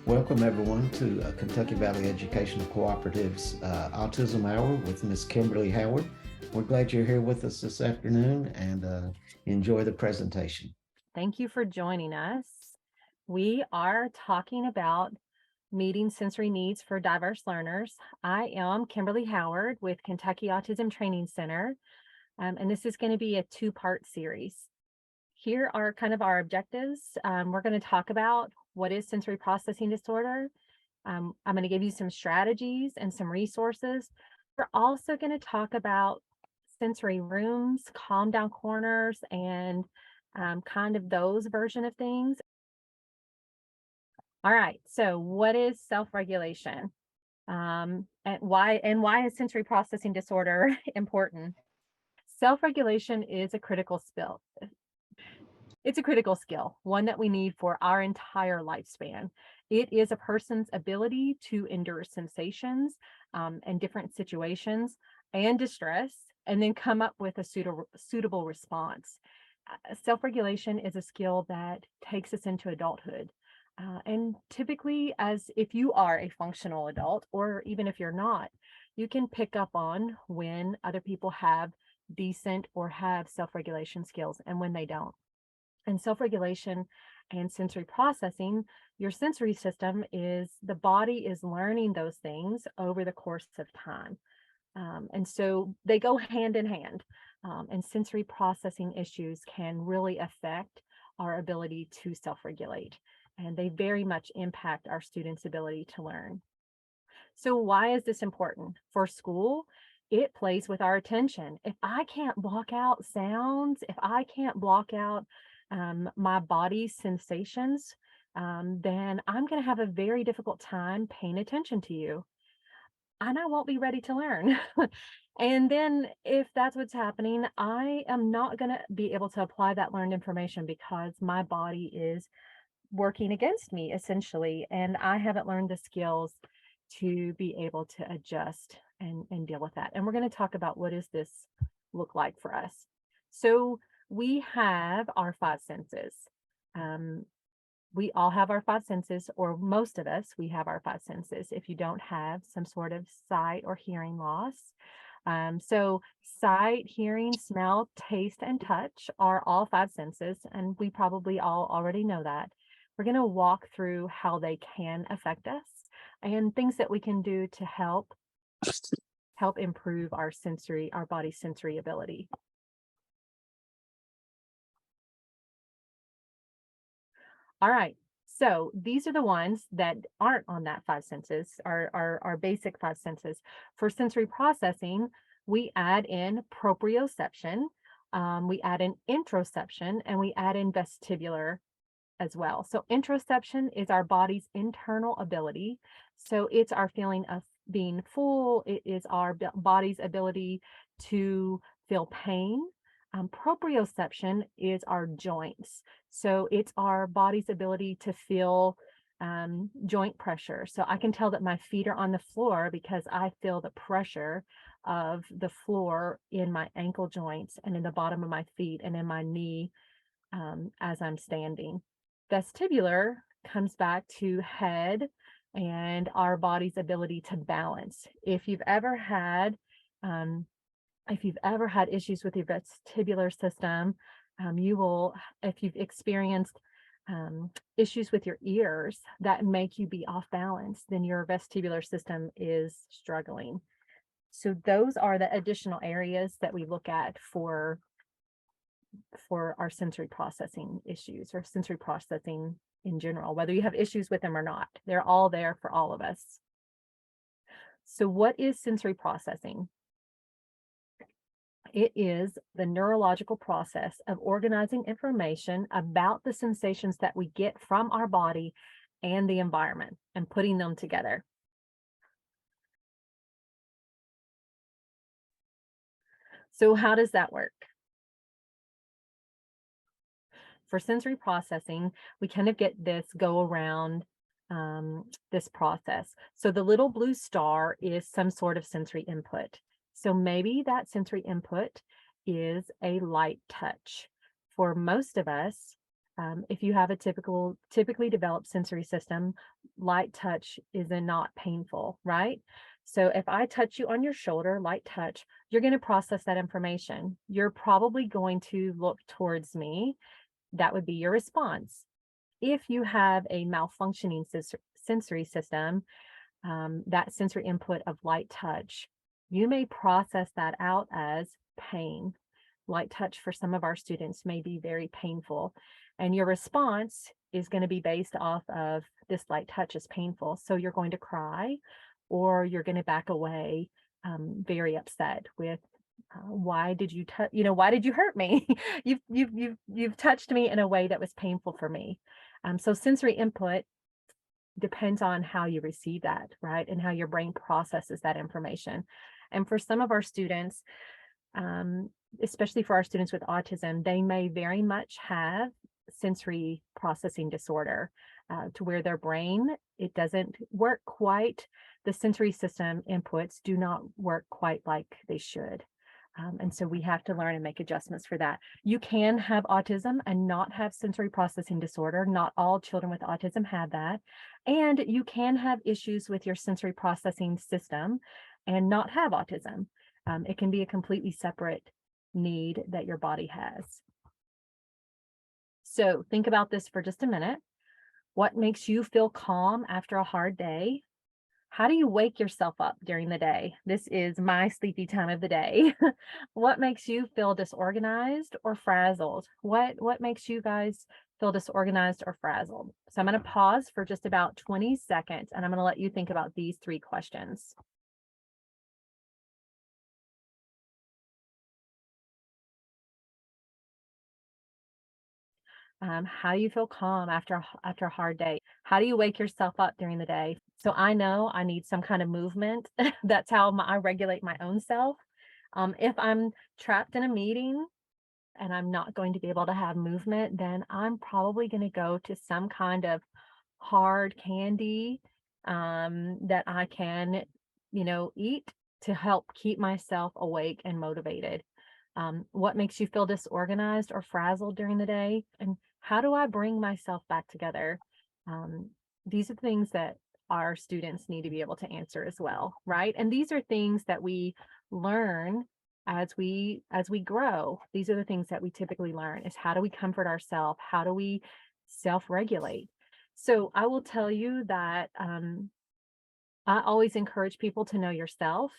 Welcome everyone to Kentucky Valley Educational Cooperative's Autism Hour with Miss Kimberly Howard. We're glad you're here with us this afternoon and enjoy the presentation. Thank you for joining us. We are talking about meeting sensory needs for diverse learners. I am Kimberly Howard with Kentucky Autism Training Center, and this is going to be a two-part series. Here are kind of our objectives. We're going to talk about what is sensory processing disorder. I'm going to give you some strategies and some resources. We're also going to talk about sensory rooms, calm down corners, and kind of those version of things. All right, so what is self-regulation? And why is sensory processing disorder important? Self-regulation is a critical skill. It's a critical skill, one that we need for our entire lifespan. It is a person's ability to endure sensations and different situations and distress, and then come up with a suitable response. Self-regulation is a skill that takes us into adulthood. And typically, as if you are a functional adult, or even if you're not, you can pick up on when other people have decent or have self-regulation skills and when they don't. And self-regulation and sensory processing, your sensory system is the body is learning those things over the course of time. And so they go hand in hand. And sensory processing issues can really affect our ability to self-regulate. And they very much impact our students' ability to learn. So why is this important? For school, it plays with our attention. If I can't block out sounds, if I can't block out my body's sensations, then I'm going to have a very difficult time paying attention to you. And I won't be ready to learn. And then if that's what's happening, I am not going to be able to apply that learned information because my body is working against me essentially. And I haven't learned the skills to be able to adjust and deal with that. And we're going to talk about what does this look like for us. So we have our five senses. We all have our five senses, or most of us, we have our five senses if you don't have some sort of sight or hearing loss. So sight, hearing, smell, taste, and touch are all five senses, and we probably all already know that. We're going to walk through how they can affect us and things that we can do to help improve our body's sensory ability. All right, so these are the ones that aren't on that five senses, our basic five senses. For sensory processing, we add in proprioception, we add in interoception, and we add in vestibular as well. So interoception is our body's internal ability. So it's our feeling of being full. It is our body's ability to feel pain. Proprioception is our joints. So it's our body's ability to feel joint pressure. So I can tell that my feet are on the floor because I feel the pressure of the floor in my ankle joints and in the bottom of my feet and in my knee as I'm standing. Vestibular comes back to head and our body's ability to balance. If you've ever had issues with your vestibular system, if you've experienced issues with your ears that make you be off balance, then your vestibular system is struggling. So those are the additional areas that we look at for our sensory processing issues or sensory processing in general, whether you have issues with them or not. They're all there for all of us. So what is sensory processing? It is the neurological process of organizing information about the sensations that we get from our body and the environment and putting them together. So how does that work? For sensory processing, we kind of get this go around this process. So the little blue star is some sort of sensory input. So maybe that sensory input is a light touch. For most of us, If you have a typically developed sensory system, light touch is not painful, right? So if I touch you on your shoulder, light touch, you're going to process that information. You're probably going to look towards me. That would be your response. If you have a malfunctioning sensory system, that sensory input of light touch, you may process that out as pain. Light touch for some of our students may be very painful, and your response is going to be based off of this light touch is painful. So you're going to cry, or you're going to back away, very upset with why did you touch, why did you hurt me? You've touched me in a way that was painful for me. So sensory input depends on how you receive that, right? And how your brain processes that information. And for some of our students, um, especially for our students with autism, they may very much have sensory processing disorder, to where their brain, it doesn't work quite, the sensory system inputs do not work quite like they should. And so we have to learn and make adjustments for that. You can have autism and not have sensory processing disorder. Not all children with autism have that. And you can have issues with your sensory processing system and not have autism. It can be a completely separate need that your body has. So think about this for just a minute. What makes you feel calm after a hard day? How do you wake yourself up during the day? This is my sleepy time of the day. What makes you feel disorganized or frazzled? What makes you guys feel disorganized or frazzled? So I'm going to pause for just about 20 seconds, and I'm going to let you think about these 3 questions. How do you feel calm after a hard day? How do you wake yourself up during the day? So I know I need some kind of movement. That's how I regulate my own self. If I'm trapped in a meeting and I'm not going to be able to have movement, then I'm probably going to go to some kind of hard candy, that I can, eat to help keep myself awake and motivated. What makes you feel disorganized or frazzled during the day? And how do I bring myself back together? Um, these are things that our students need to be able to answer as well, right? And these are things that we learn as we grow. These are the things that we typically learn, is how do we comfort ourselves? How do we self-regulate? So I will tell you that I always encourage people to know yourself.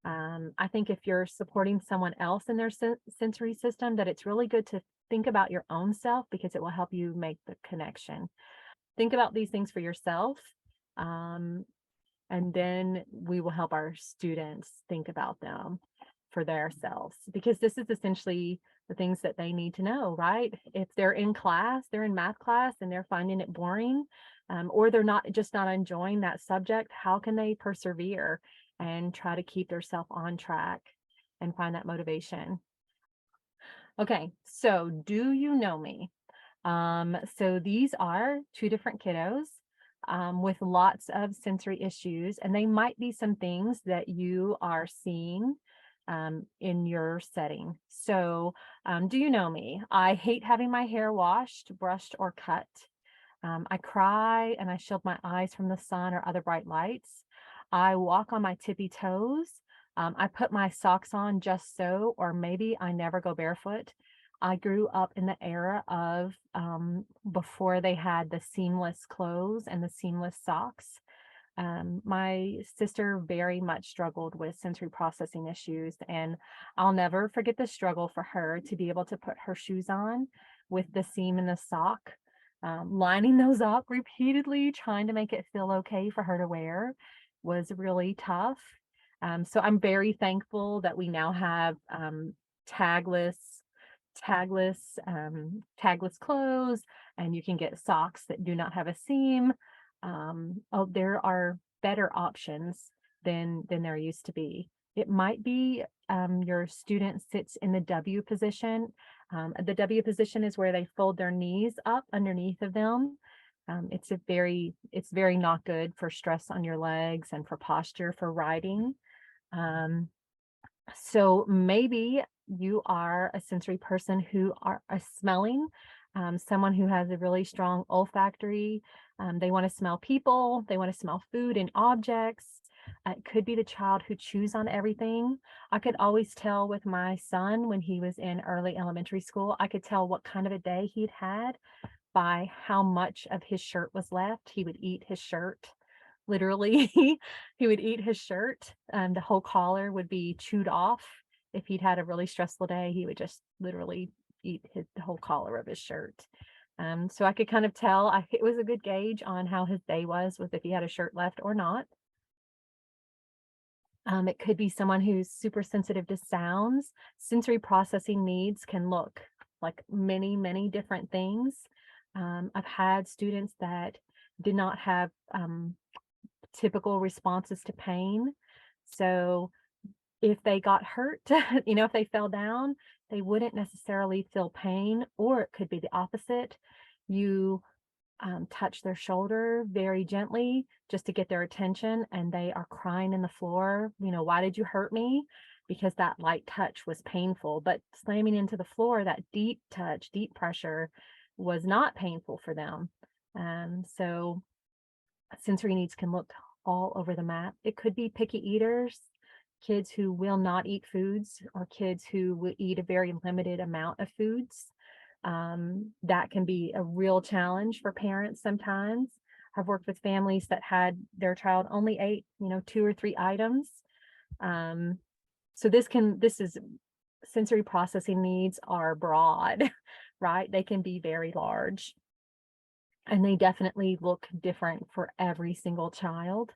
I think if you're supporting someone else in their sensory system, that it's really good to think about your own self, because it will help you make the connection. Think about these things for yourself. Um, and then we will help our students think about them for themselves, because this is essentially the things that they need to know, right? If they're in class, they're in math class and they're finding it boring, or they're not enjoying that subject, how can they persevere and try to keep themselves on track and find that motivation? Okay, so do you know me? So these are 2 different kiddos, with lots of sensory issues, and they might be some things that you are seeing, in your setting. So, do you know me? I hate having my hair washed, brushed, or cut. I cry and I shield my eyes from the sun or other bright lights. I walk on my tippy toes. I put my socks on just so, or maybe I never go barefoot. I grew up in the era of, before they had the seamless clothes and the seamless socks. My sister very much struggled with sensory processing issues, and I'll never forget the struggle for her to be able to put her shoes on with the seam in the sock, lining those up repeatedly, trying to make it feel okay for her to wear was really tough. So I'm very thankful that we now have, tagless tagless clothes, and you can get socks that do not have a seam. There are better options than there used to be. It might be, your student sits in the W position. The W position is where they fold their knees up underneath of them. It's very not good for stress on your legs and for posture for riding. So maybe you are a sensory person who are smelling. someone who has a really strong olfactory. They want to smell people, they want to smell food and objects. It could be the child who chews on everything. I could always tell with my son when he was in early elementary school, I could tell what kind of a day he'd had by how much of his shirt was left. He would eat his shirt. Literally, he would eat his shirt. The whole collar would be chewed off. If he'd had a really stressful day, he would just literally eat the whole collar of his shirt. So I could kind of tell it was a good gauge on how his day was with if he had a shirt left or not. It could be someone who's super sensitive to sounds. Sensory processing needs can look like many, many different things. I've had students that did not have typical responses to pain. So if they got hurt, if they fell down, they wouldn't necessarily feel pain, or it could be the opposite. You touch their shoulder very gently just to get their attention, and they are crying in the floor. Why did you hurt me? Because that light touch was painful, but slamming into the floor, that deep touch, deep pressure was not painful for them. So sensory needs can look all over the map. It could be picky eaters, kids who will not eat foods, or kids who will eat a very limited amount of foods. That can be a real challenge for parents sometimes. I've worked with families that had their child only ate, 2 or 3 items. So this is sensory processing needs are broad, right? They can be very large. And they definitely look different for every single child.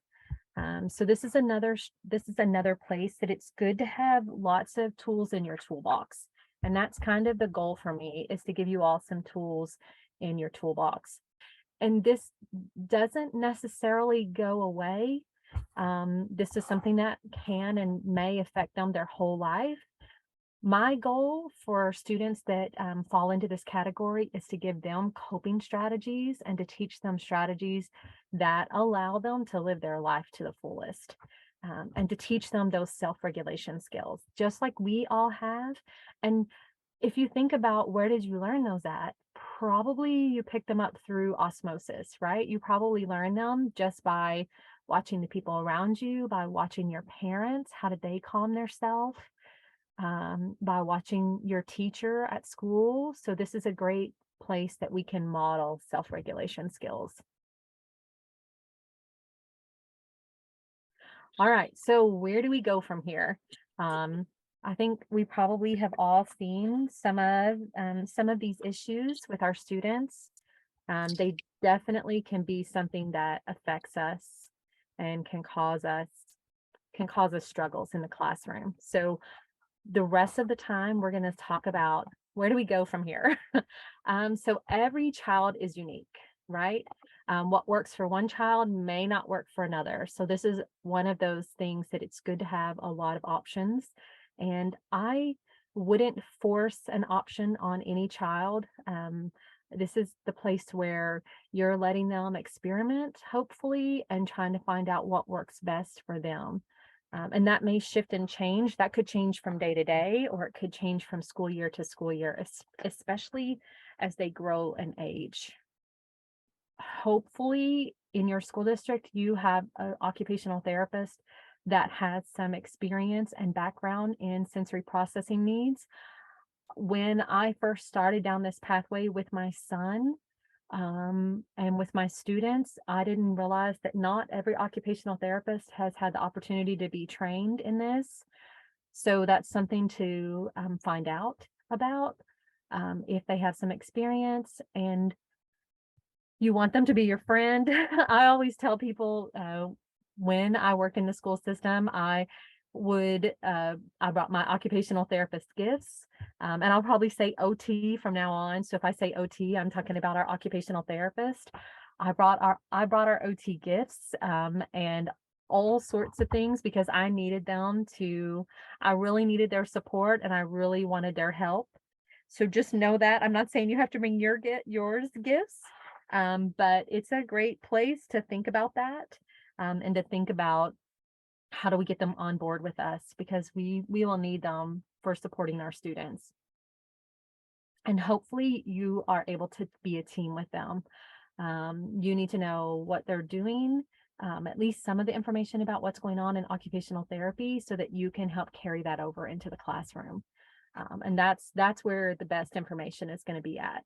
So this is another place that it's good to have lots of tools in your toolbox. And that's kind of the goal for me, is to give you all some tools in your toolbox. And this doesn't necessarily go away. This is something that can and may affect them their whole life. My goal for students that fall into this category is to give them coping strategies and to teach them strategies that allow them to live their life to the fullest, and to teach them those self-regulation skills, just like we all have. And if you think about where did you learn those at, probably you picked them up through osmosis, right? You probably learned them just by watching the people around you, by watching your parents. How did they calm themselves? By watching your teacher at school. So this is a great place that we can model self-regulation skills. All right, so where do we go from here? I think we probably have all seen some of these issues with our students. They definitely can be something that affects us and can cause us struggles in the classroom. So the rest of the time, we're going to talk about where do we go from here. So every child is unique, right? What works for one child may not work for another. So this is one of those things that it's good to have a lot of options. And I wouldn't force an option on any child. This is the place where you're letting them experiment, hopefully, and trying to find out what works best for them. And that may shift and change. That could change from day to day, or it could change from school year to school year, especially as they grow and age. Hopefully, in your school district, you have an occupational therapist that has some experience and background in sensory processing needs. When I first started down this pathway with my son, and with my students, I didn't realize that not every occupational therapist has had the opportunity to be trained in this. So that's something to find out about, if they have some experience and you want them to be your friend. I always tell people, when I worked in the school system, I brought my occupational therapist gifts, and I'll probably say OT from now on. So if I say OT, I'm talking about our occupational therapist. I brought our OT gifts, and all sorts of things, because I really needed their support, and I really wanted their help. So just know that I'm not saying you have to bring yours gifts, but it's a great place to think about that, and to think about how do we get them on board with us, because we will need them for supporting our students. And hopefully you are able to be a team with them. You need to know what they're doing, at least some of the information about what's going on in occupational therapy so that you can help carry that over into the classroom. And that's where the best information is going to be at.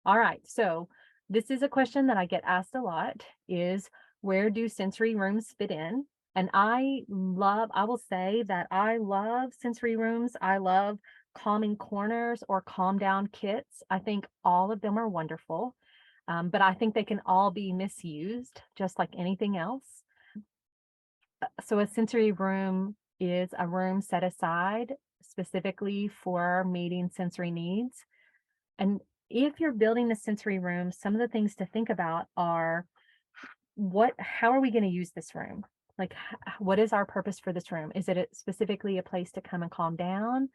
All right, so this is a question that I get asked a lot is where do sensory rooms fit in? And I will say that I love sensory rooms. I love calming corners or calm down kits. I think all of them are wonderful, but I think they can all be misused just like anything else. So a sensory room is a room set aside specifically for meeting sensory needs. And if you're building a sensory room, some of the things to think about are how are we going to use this room? Like, what is our purpose for this room? Is it specifically a place to come and calm down?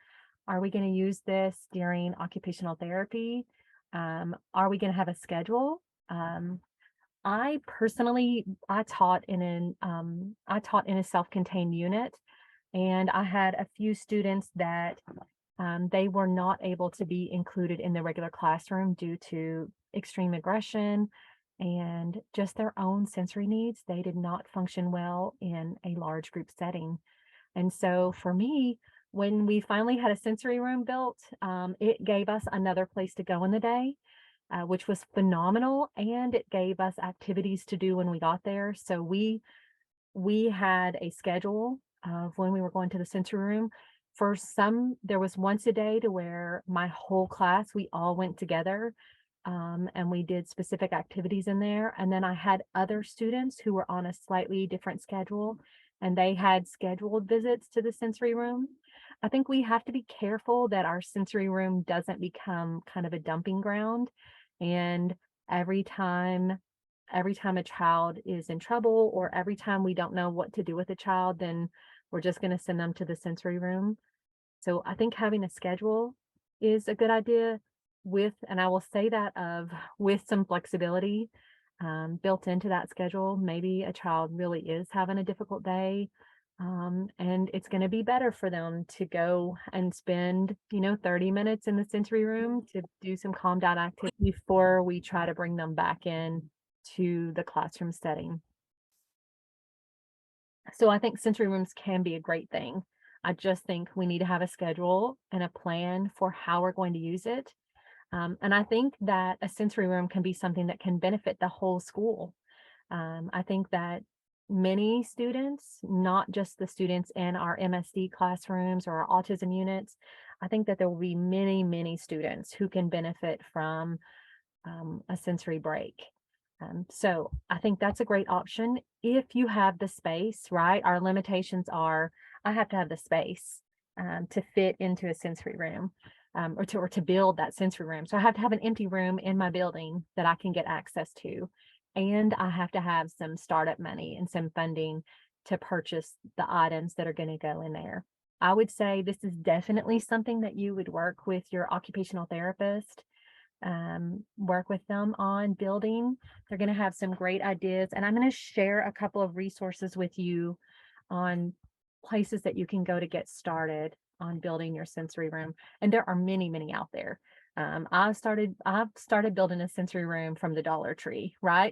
Are we going to use this during occupational therapy? Are we going to have a schedule? I personally, I taught in a self-contained unit, and I had a few students that they were not able to be included in the regular classroom due to extreme aggression and just their own sensory needs. They did not function well in a large group setting. And so for me, when we finally had a sensory room built, it gave us another place to go in the day, which was phenomenal. And it gave us activities to do when we got there. So we had a schedule of when we were going to the sensory room. For some, there was once a day to where my whole class, we all went together, and we did specific activities in there. And then I had other students who were on a slightly different schedule, and they had scheduled visits to the sensory room. I think we have to be careful that our sensory room doesn't become kind of a dumping ground. And every time every time a child is in trouble or every time we don't know what to do with a child, then we're just going to send them to the sensory room. So I think having a schedule is a good idea and I will say that with some flexibility built into that schedule. Maybe a child really is having a difficult day. And it's going to be better for them to go and spend, 30 minutes in the sensory room to do some calm down activity before we try to bring them back in to the classroom setting. So I think sensory rooms can be a great thing. I just think we need to have a schedule and a plan for how we're going to use it. And I think that a sensory room can be something that can benefit the whole school. I think that many students, not just the students in our MSD classrooms or our autism units, I think that there will be many, many students who can benefit from a sensory break. So I think that's a great option if you have the space, right? Our limitations are I have to have the space to fit into a sensory room or to build that sensory room. So I have to have an empty room in my building that I can get access to. And I have to have some startup money and some funding to purchase the items that are going to go in there. I would say this is definitely something that you would work with your occupational therapist, work with them on building. They're going to have some great ideas. And I'm going to share a couple of resources with you on places that you can go to get started on building your sensory room. And there are many, many out there. I've started building a sensory room from the Dollar Tree, right?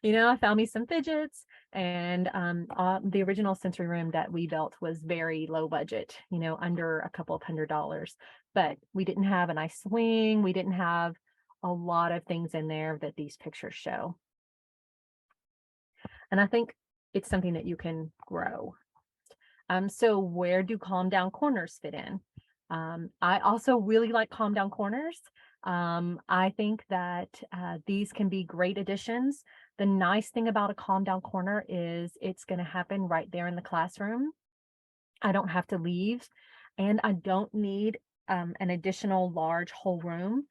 I found me some fidgets, and the original sensory room that we built was very low budget, under a couple of $100s. But we didn't have a nice swing. We didn't have a lot of things in there that these pictures show. And I think it's something that you can grow. So where do calm down corners fit in? I also really like calm down corners. I think that these can be great additions. The nice thing about a calm down corner is it's going to happen right there in the classroom. I don't have to leave, and I don't need an additional large whole room.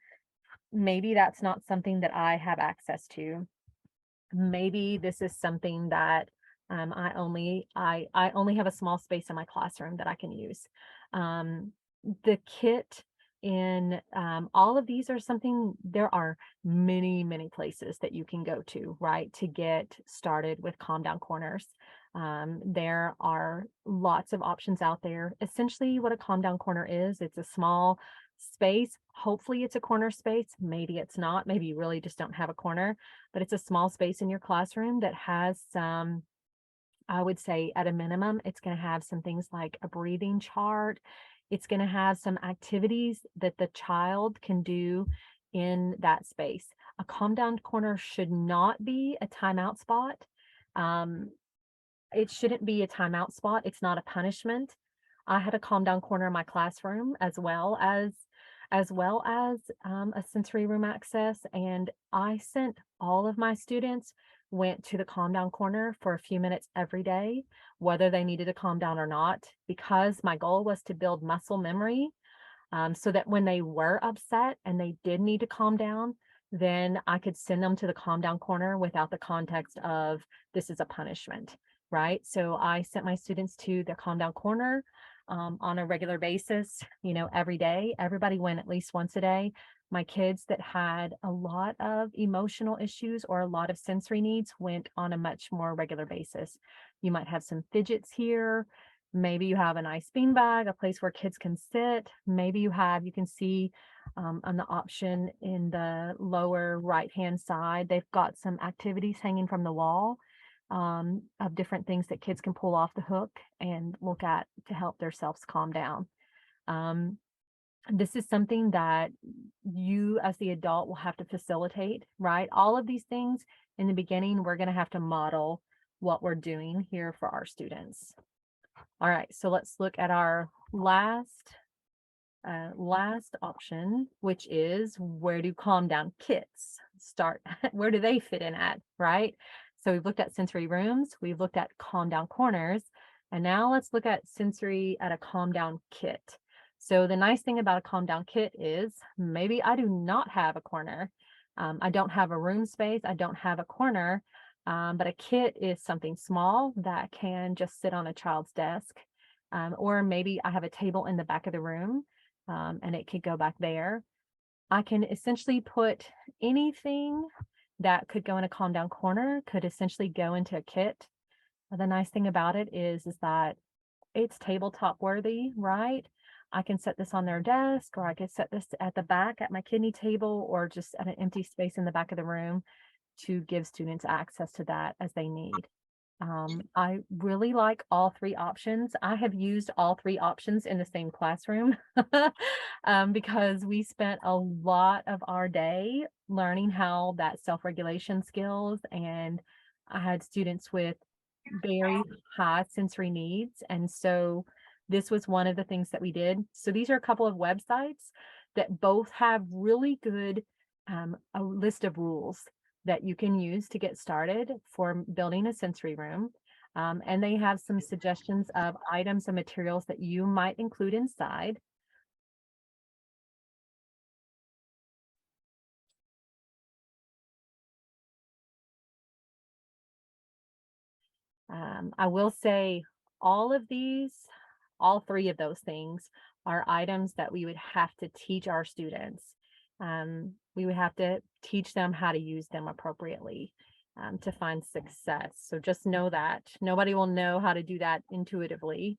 Maybe that's not something that I have access to. Maybe this is something that I only have a small space in my classroom that I can use. The kit in all of these are something there are many, many places that you can go to, right, to get started with calm down corners. There are lots of options out there. Essentially, what a calm down corner is, it's a small Space, hopefully it's a corner space. Maybe it's not. Maybe you really just don't have a corner, but it's a small space in your classroom that has some, I would say at a minimum, it's going to have some things like a breathing chart. It's going to have some activities that the child can do in that space. A calm down corner should not be a timeout spot. Um, it shouldn't be a timeout spot. It's not a punishment. I had a calm down corner in my classroom as well as a sensory room access. And I sent all of my students went to the calm down corner for a few minutes every day, whether they needed to calm down or not, because my goal was to build muscle memory, so that when they were upset and they did need to calm down, then I could send them to the calm down corner without the context of this is a punishment, right? So I sent my students to the calm down corner on a regular basis, every day. Everybody went at least once a day. My kids that had a lot of emotional issues or a lot of sensory needs went on a much more regular basis. You might have some fidgets here. Maybe you have a nice beanbag, a place where kids can sit. Maybe you can see on the option in the lower right-hand side, they've got some activities hanging from the wall of different things that kids can pull off the hook and look at to help themselves calm down. Um, this is something that you as the adult will have to facilitate, right? All of these things in the beginning, we're going to have to model what we're doing here for our students. All right, so let's look at our last option, which is where do calm down kits start? Where do they fit in at, right? So we've looked at sensory rooms, we've looked at calm down corners, and now let's look at sensory at a calm down kit. So the nice thing about a calm down kit is maybe I do not have a corner. I don't have a room space, I don't have a corner, but a kit is something small that can just sit on a child's desk. Or maybe I have a table in the back of the room, and it could go back there. I can essentially put anything that could go in a calm down corner, could essentially go into a kit. The nice thing about it is that it's tabletop worthy, right? I can set this on their desk, or I could set this at the back at my kidney table, or just at an empty space in the back of the room to give students access to that as they need. I really like all three options. I have used all three options in the same classroom because we spent a lot of our day learning how that self-regulation skills, and I had students with very high sensory needs. And so this was one of the things that we did. So these are a couple of websites that both have really good, a list of rules that you can use to get started for building a sensory room. And they have some suggestions of items and materials that you might include inside. I will say all of these, all three of those things are items that we would have to teach our students. We would have to teach them how to use them appropriately to find success. So just know that nobody will know how to do that intuitively.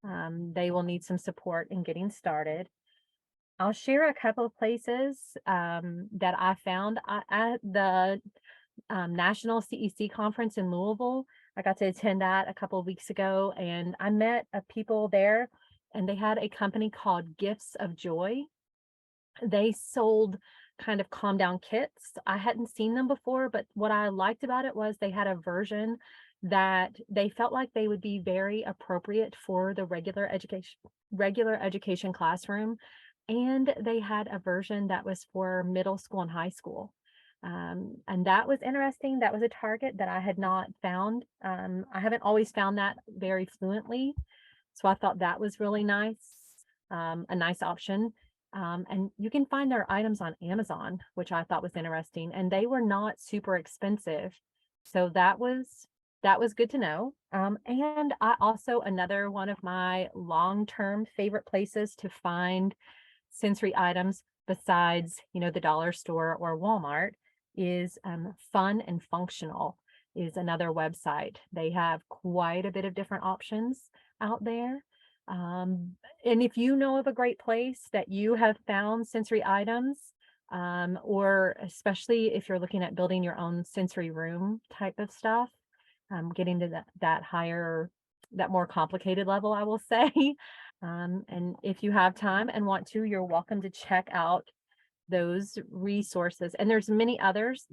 They will need some support in getting started. I'll share a couple of places that I found at the National CEC conference in Louisville. I got to attend that a couple of weeks ago, and I met people there, and they had a company called Gifts of Joy. They sold kind of calm down kits. I hadn't seen them before, but what I liked about it was they had a version that they felt like they would be very appropriate for the regular education classroom. And they had a version that was for middle school and high school. And that was interesting. That was a target that I had not found. I haven't always found that very fluently. So I thought that was really nice, a nice option. And you can find their items on Amazon, which I thought was interesting, and they were not super expensive. So that was good to know. And I also, another one of my long-term favorite places to find sensory items besides, the dollar store or Walmart is Fun and Functional is another website. They have quite a bit of different options out there. Um, and if you know of a great place that you have found sensory items, or especially if you're looking at building your own sensory room type of stuff, getting to that higher, that more complicated level, I will say. And if you have time and want to, you're welcome to check out those resources. And there's many others.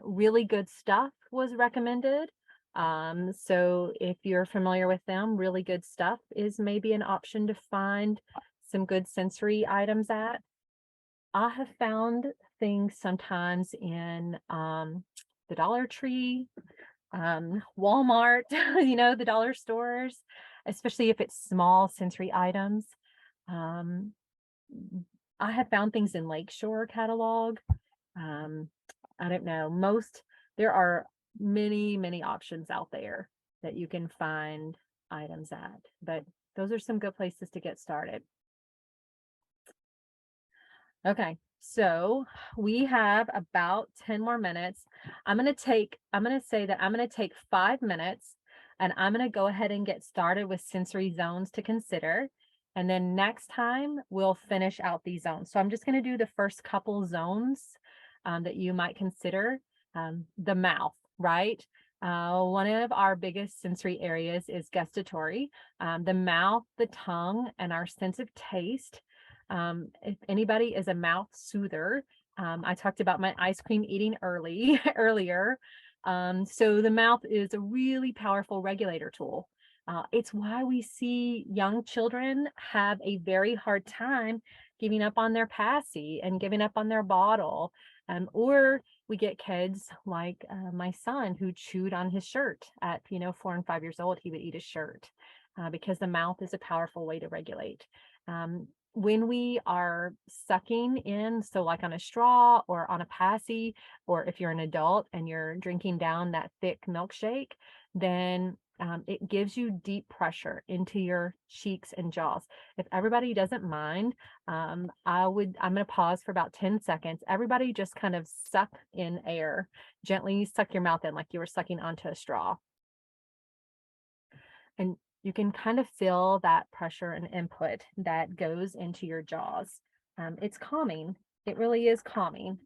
Really good stuff was recommended. So if you're familiar with them, really good stuff is maybe an option to find some good sensory items at. I have found things sometimes in the Dollar Tree, Walmart, the dollar stores, especially if it's small sensory items. Um, I have found things in Lakeshore catalog. Um, I don't know. There are many, many options out there that you can find items at, but those are some good places to get started. Okay, so we have about 10 more minutes. I'm going to say that I'm going to take 5 minutes and I'm going to go ahead and get started with sensory zones to consider. And then next time we'll finish out these zones. So I'm just going to do the first couple zones that you might consider. The mouth, right? One of our biggest sensory areas is gustatory. The mouth, the tongue, and our sense of taste. If anybody is a mouth soother, I talked about my ice cream eating earlier. So the mouth is a really powerful regulator tool. It's why we see young children have a very hard time giving up on their passy and giving up on their bottle. Or we get kids like my son who chewed on his shirt at 4 and 5 years old. He would eat his shirt because the mouth is a powerful way to regulate. When we are sucking in, so like on a straw or on a passy, or if you're an adult and you're drinking down that thick milkshake, then it gives you deep pressure into your cheeks and jaws. If everybody doesn't mind, I'm going to pause for about 10 seconds. Everybody just kind of suck in air, gently suck your mouth in like you were sucking onto a straw. And you can kind of feel that pressure and input that goes into your jaws. It's calming. It really is calming.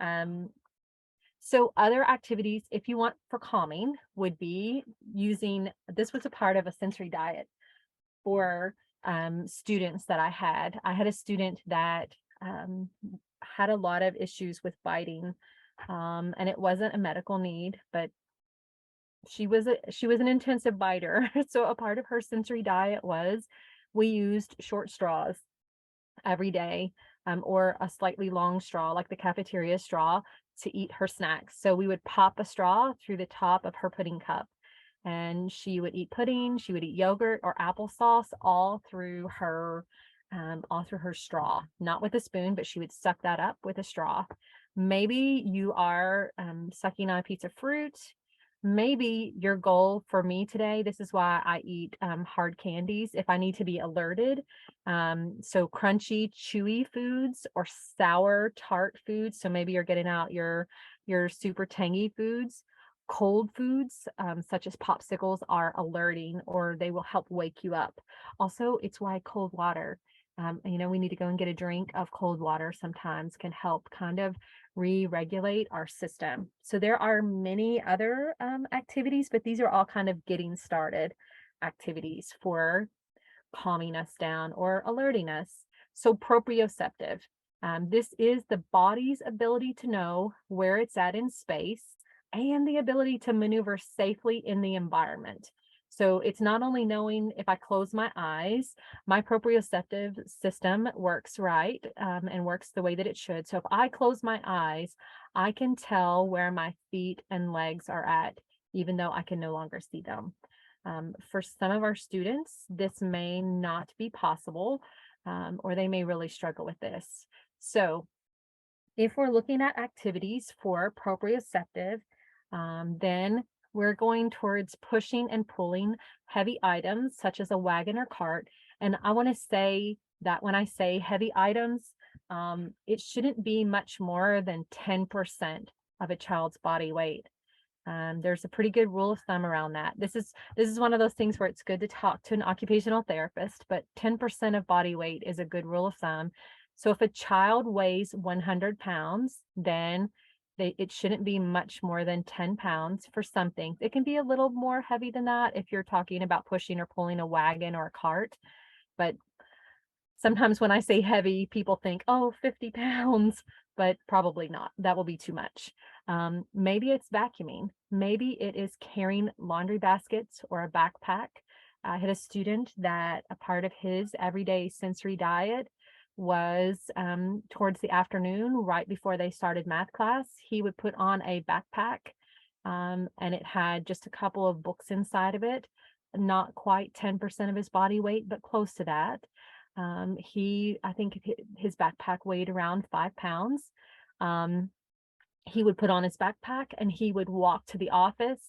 Um, so other activities, if you want for calming, would be this was a part of a sensory diet for students that I had. I had a student that had a lot of issues with biting, and it wasn't a medical need, but she was an intensive biter. So a part of her sensory diet was we used short straws every day, or a slightly long straw, like the cafeteria straw, to eat her snacks. So we would pop a straw through the top of her pudding cup, and she would eat pudding, she would eat yogurt or applesauce all through her straw, not with a spoon, but she would suck that up with a straw. Maybe you are sucking on a piece of fruit. Maybe your goal for me today, this is why I eat hard candies if I need to be alerted. So crunchy, chewy foods or sour, tart foods. So maybe you're getting out your super tangy foods. Cold foods, such as popsicles, are alerting, or they will help wake you up. Also, it's why cold water. We need to go and get a drink of cold water sometimes can help kind of re-regulate our system. So there are many other activities, but these are all kind of getting started activities for calming us down or alerting us. So proprioceptive. This is the body's ability to know where it's at in space and the ability to maneuver safely in the environment. So it's not only knowing if I close my eyes, my proprioceptive system works right and works the way that it should. So if I close my eyes, I can tell where my feet and legs are at, even though I can no longer see them. For some of our students, this may not be possible, or they may really struggle with this. So if we're looking at activities for proprioceptive, then we're going towards pushing and pulling heavy items such as a wagon or cart. And I want to say that when I say heavy items, it shouldn't be much more than 10% of a child's body weight. There's a pretty good rule of thumb around that. This is one of those things where it's good to talk to an occupational therapist, but 10% of body weight is a good rule of thumb. So if a child weighs 100 pounds, then it shouldn't be much more than 10 pounds for some things. It can be a little more heavy than that if you're talking about pushing or pulling a wagon or a cart, but sometimes when I say heavy, people think, oh, 50 pounds, but probably not. That will be too much. Maybe it's vacuuming. Maybe it is carrying laundry baskets or a backpack. I had a student that a part of his everyday sensory diet was towards the afternoon, right before they started math class, he would put on a backpack, and it had just a couple of books inside of it, not quite 10% of his body weight, but close to that. I think his backpack weighed around 5 pounds. He would put on his backpack and he would walk to the office.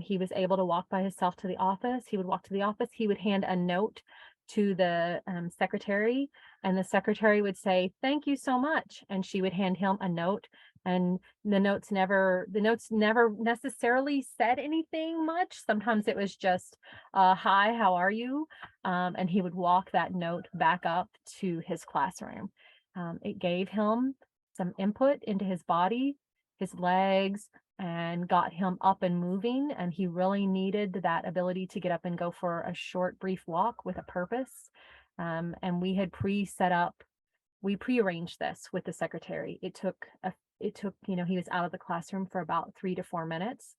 He was able to walk by himself to the office. He would walk to the office. He would hand a note to the secretary, and the secretary would say, "Thank you so much." And she would hand him a note. And the notes never necessarily said anything much. Sometimes it was just, "Hi, how are you?" And he would walk that note back up to his classroom. It gave him some input into his body, his legs, and got him up and moving. And he really needed that ability to get up and go for a short, brief walk with a purpose. And we had we prearranged this with the secretary. It took, he was out of the classroom for about 3 to 4 minutes.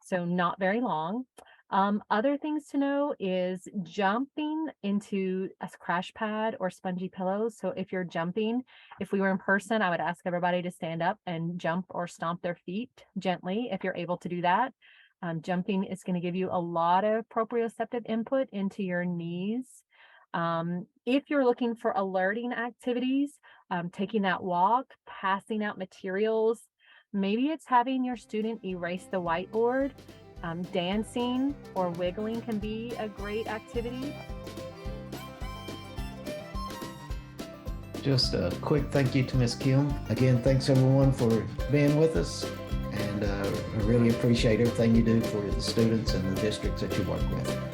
So not very long. Other things to know is jumping into a crash pad or spongy pillows. So if you're jumping, if we were in person, I would ask everybody to stand up and jump or stomp their feet gently if you're able to do that. Jumping is going to give you a lot of proprioceptive input into your knees. If you're looking for alerting activities, taking that walk, passing out materials, maybe it's having your student erase the whiteboard. Dancing or wiggling can be a great activity. Just a quick thank you to Ms. Kim. Again, thanks everyone for being with us, and I really appreciate everything you do for the students and the districts that you work with.